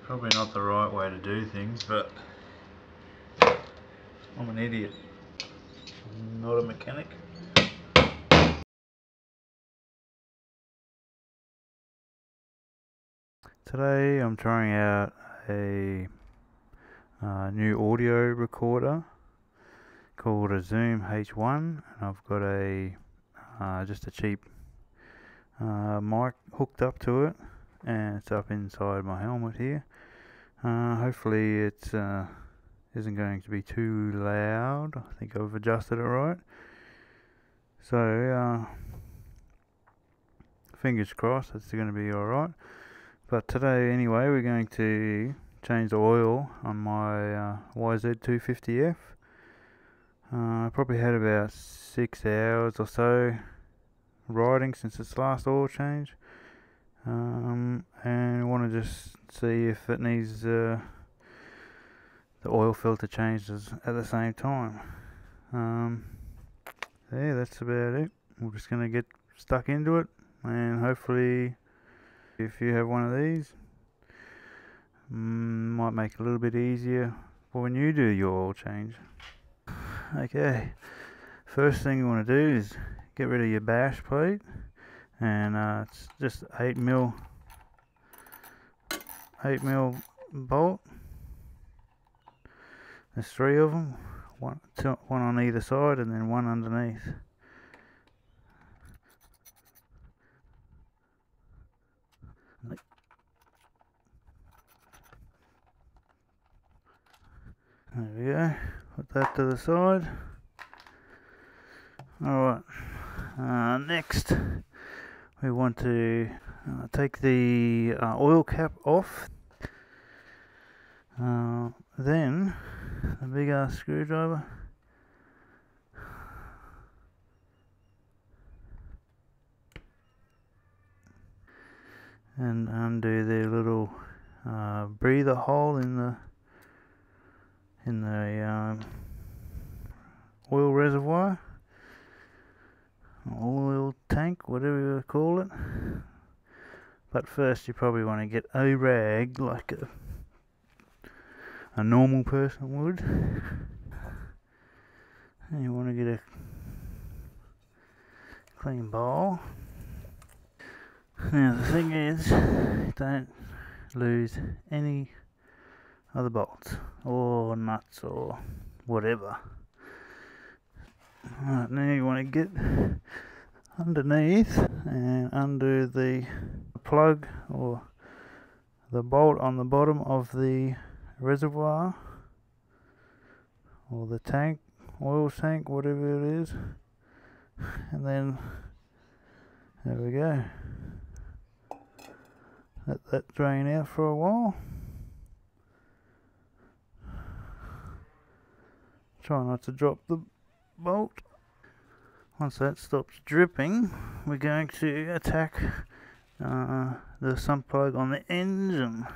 Probably not the right way to do things, but I'm an idiot. I'm not a mechanic. Today I'm trying out a new audio recorder called a Zoom H1, and I've got a just a cheap mic hooked up to it, and it's up inside my helmet here. Hopefully it isn't going to be too loud. I think I've adjusted it right. So fingers crossed it's going to be alright. But today anyway we're going to change the oil on my YZ250F. I probably had about 6 hours or so riding since its last oil change, and I want to just see if it needs the oil filter changed at the same time. Yeah, that's about it. We're just going to get stuck into it, and hopefully if you have one of these, might make it a little bit easier for when you do your oil change. Okay, first thing you want to do is get rid of your bash plate, and it's just 8mm bolt. There's 3 of them, one on either side and then one underneath. There we go, put that to the side. Alright, next we want to take the oil cap off. Then the big ass screwdriver, and undo the little breather hole in the oil reservoir, oil tank, whatever you call it. But first you probably want to get a rag like a normal person would, and you want to get a clean bowl. Now the thing is, don't lose any other bolts or nuts or whatever. Right, now you want to get underneath and undo the plug or the bolt on the bottom of the reservoir or the tank, oil tank, whatever it is, and then there we go. Let that drain out for a while. Try not to drop the bolt. Once that stops dripping, we're going to attack the sump plug on the engine,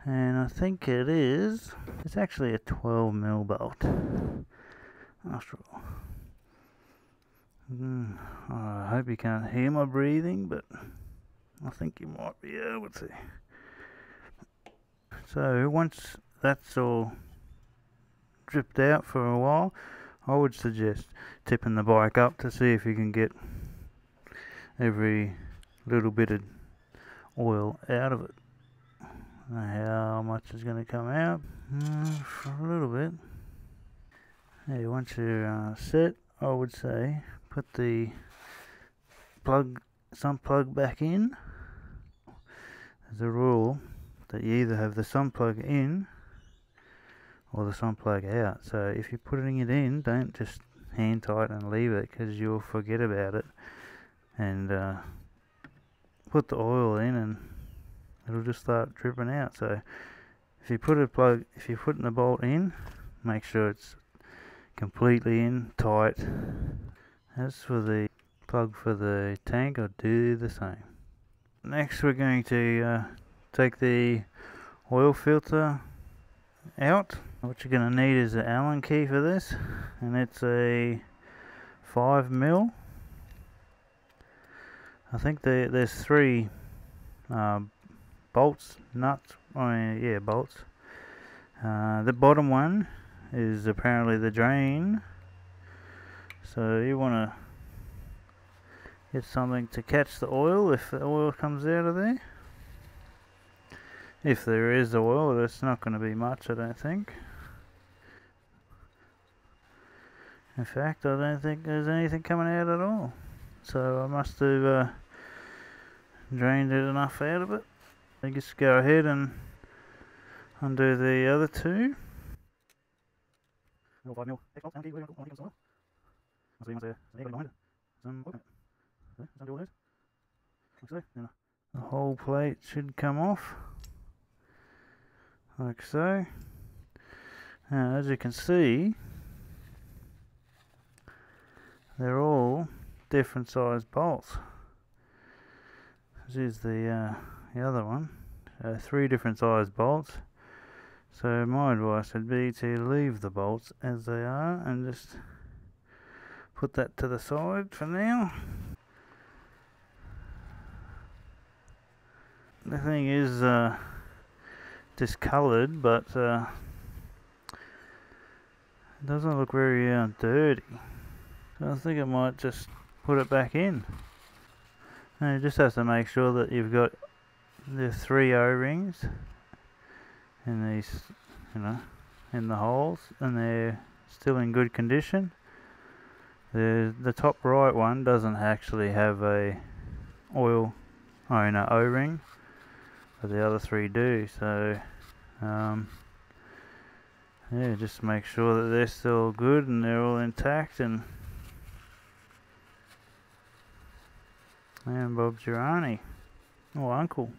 and I think it's actually a 12mm bolt after all. I hope you can't hear my breathing, but I think you might be able to. So once that's all dripped out for a while, I would suggest tipping the bike up to see if you can get every little bit of oil out of it. I don't know how much is going to come out, for a little bit. Yeah, once you're set, I would say put the sump plug back in. There's a rule that you either have the sump plug in or the sump plug out. So if you're putting it in, don't just hand tighten and leave it, because you'll forget about it and put the oil in and it'll just start dripping out. So if you're putting the bolt in, make sure it's completely in tight. As for the plug for the tank, I'll do the same. Next we're going to take the oil filter out. What you're going to need is an Allen key for this, and it's a 5mm. I think there's 3 bolts, nuts, yeah, bolts. The bottom one is apparently the drain, so you want to get something to catch the oil if the oil comes out of there. If there is oil, it's not going to be much, I don't think. In fact, I don't think there's anything coming out at all. So I must have drained it enough out of it. I guess go ahead and undo the other two. 5mm X-bolt, and keep on the soil. I see once there, there's an behind it. Some oil. Let's undo all those. Like so. The whole plate should come off. Like so. Now, as you can see, they're all different sized bolts. This is the other one. 3 different sized bolts. So my advice would be to leave the bolts as they are and just put that to the side for now. The thing is discoloured, but it doesn't look very dirty. So I think I might just put it back in. And you just have to make sure that you've got the 3 O-rings in these, in the holes, and they're still in good condition. The top right one doesn't actually have a O-ring, but the other 3 do. So yeah, just make sure that they're still good and they're all intact, and Bob's your auntie or uncle,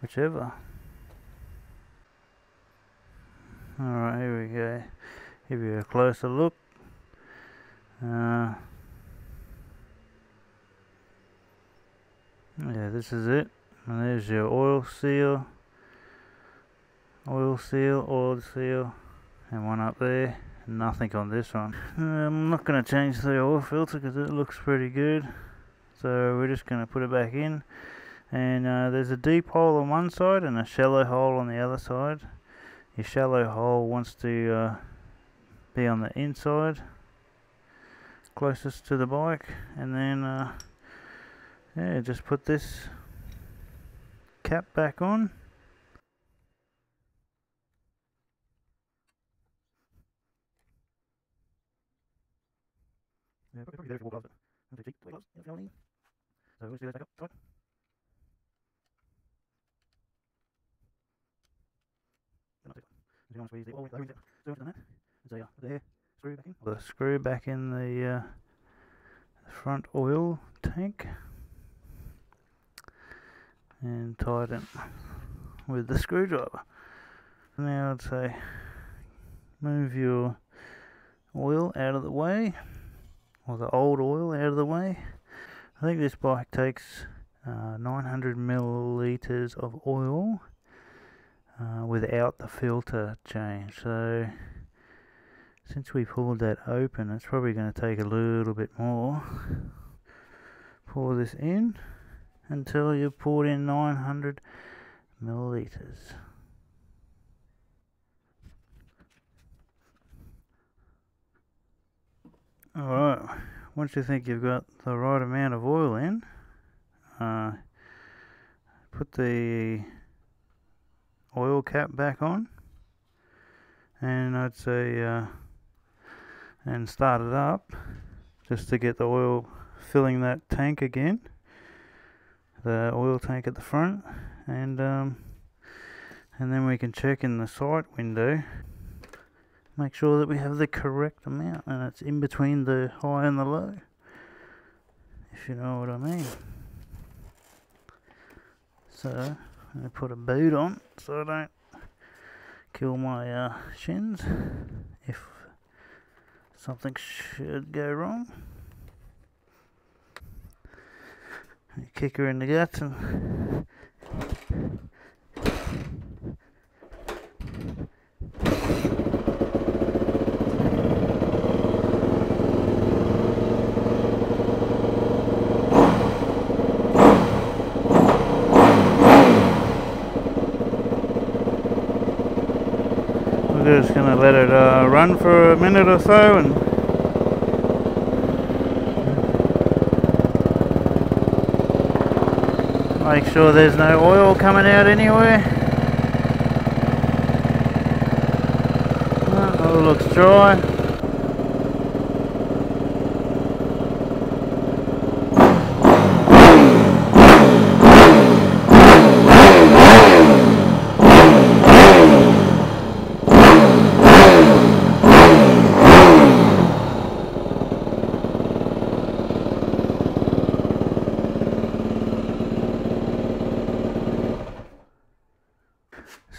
whichever. Alright, here we go. Give you a closer look. Yeah, this is it. And there's your oil seal, and one up there. Nothing on this one. I'm not going to change the oil filter because it looks pretty good. So we're just going to put it back in. And there's a deep hole on one side and a shallow hole on the other side. Your shallow hole wants to be on the inside, closest to the bike, and then yeah, just put this cap back on. Yeah, probably there for gloves. So we'll see those back up. Right. The screw back in the front oil tank and tighten with the screwdriver. Now I'd say move your oil out of the way, or the old oil out of the way. I think this bike takes 900 milliliters of oil without the filter change. So since we pulled that open, it's probably going to take a little bit more. Pour this in until you've poured in 900 milliliters. Alright, once you think you've got the right amount of oil in, put the oil cap back on, and I'd say and start it up just to get the oil filling that tank again, the oil tank at the front, and then we can check in the sight window, make sure that we have the correct amount and it's in between the high and the low, if you know what I mean. So I'm going to put a boot on so I don't kill my shins if something should go wrong. Kick her in the guts and we're just going to let it run for a minute or so and make sure there's no oil coming out anywhere. It all looks dry.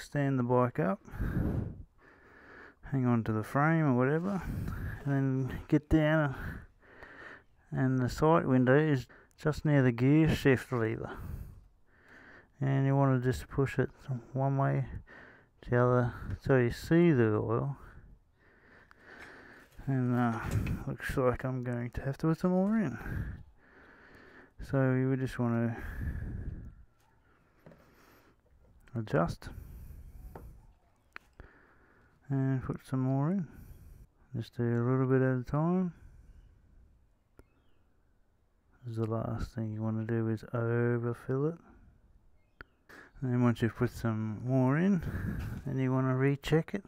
Stand the bike up, hang on to the frame or whatever, and then get down, and the sight window is just near the gear shift lever, and you want to just push it one way to the other so you see the oil. And looks like I'm going to have to put some more in, so you would just want to adjust and put some more in. Just do a little bit at a time. The last thing you want to do is overfill it. And then once you've put some more in, then you want to recheck it.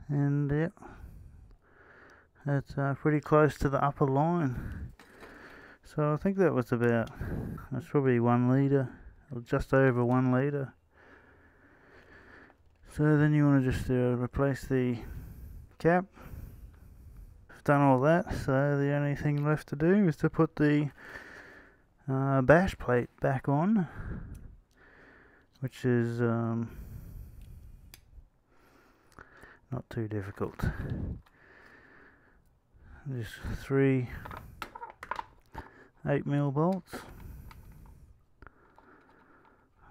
And yep, that's pretty close to the upper line. So I think that was about, that's probably 1 litre, or just over 1 litre. So then you want to just replace the cap. I've done all that, so the only thing left to do is to put the bash plate back on, which is not too difficult. Just 3 8mm bolts,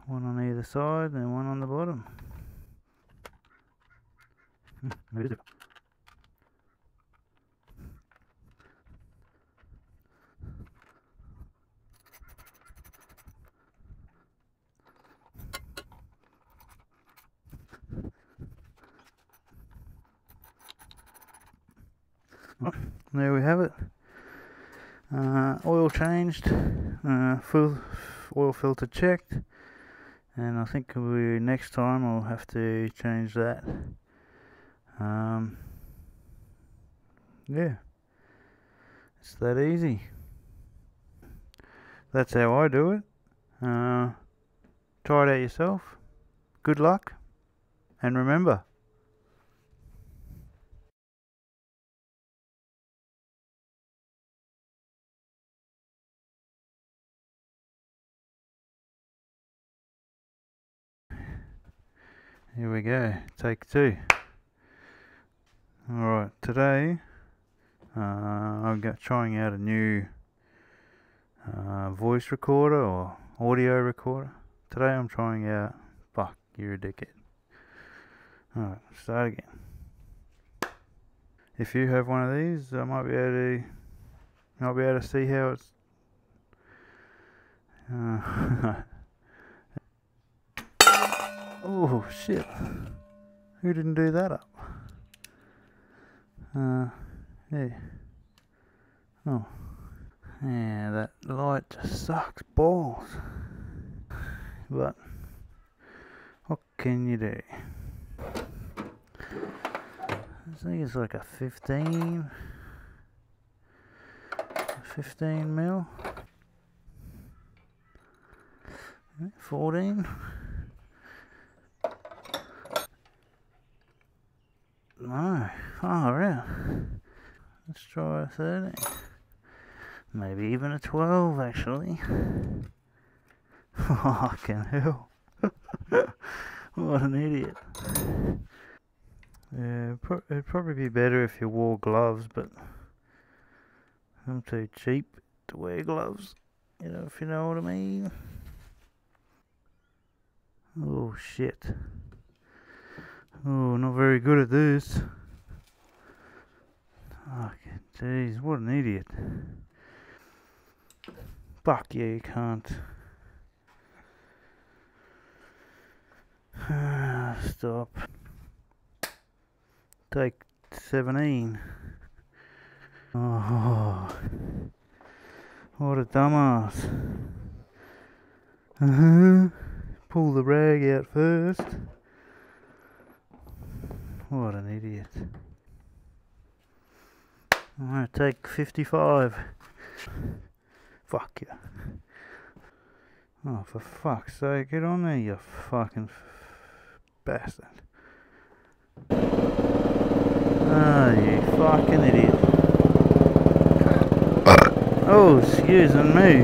one on either side and one on the bottom. There we have it. Oil changed, full oil filter checked, and I think next time I'll have to change that. Yeah, it's that easy. That's how I do it. Try it out yourself. Good luck, and remember, here we go, take 2. Alright, today I'm trying out a new voice recorder or audio recorder. Today I'm trying out, fuck, you're a dickhead. Alright, start again. If you have one of these, I might be able to see how it's oh shit, who didn't do that up? Yeah. Oh. Yeah, that light just sucks balls. But what can you do? I think it's like a 15 mil. 14. No, far out. Let's try a 13. Maybe even a 12 actually. Fucking hell. What an idiot. Yeah, it'd probably be better if you wore gloves, but I'm too cheap to wear gloves. You know, if you know what I mean. Oh shit. Oh, not very good at this. Okay, jeez, what an idiot. Fuck yeah, you can't. Stop. take 17. Oh, what a dumbass. Pull the rag out first. What an idiot. I'm gonna take 55. Fuck you. Oh, for fuck's sake, get on there, you fucking bastard. Oh, you fucking idiot. Oh, excuse me.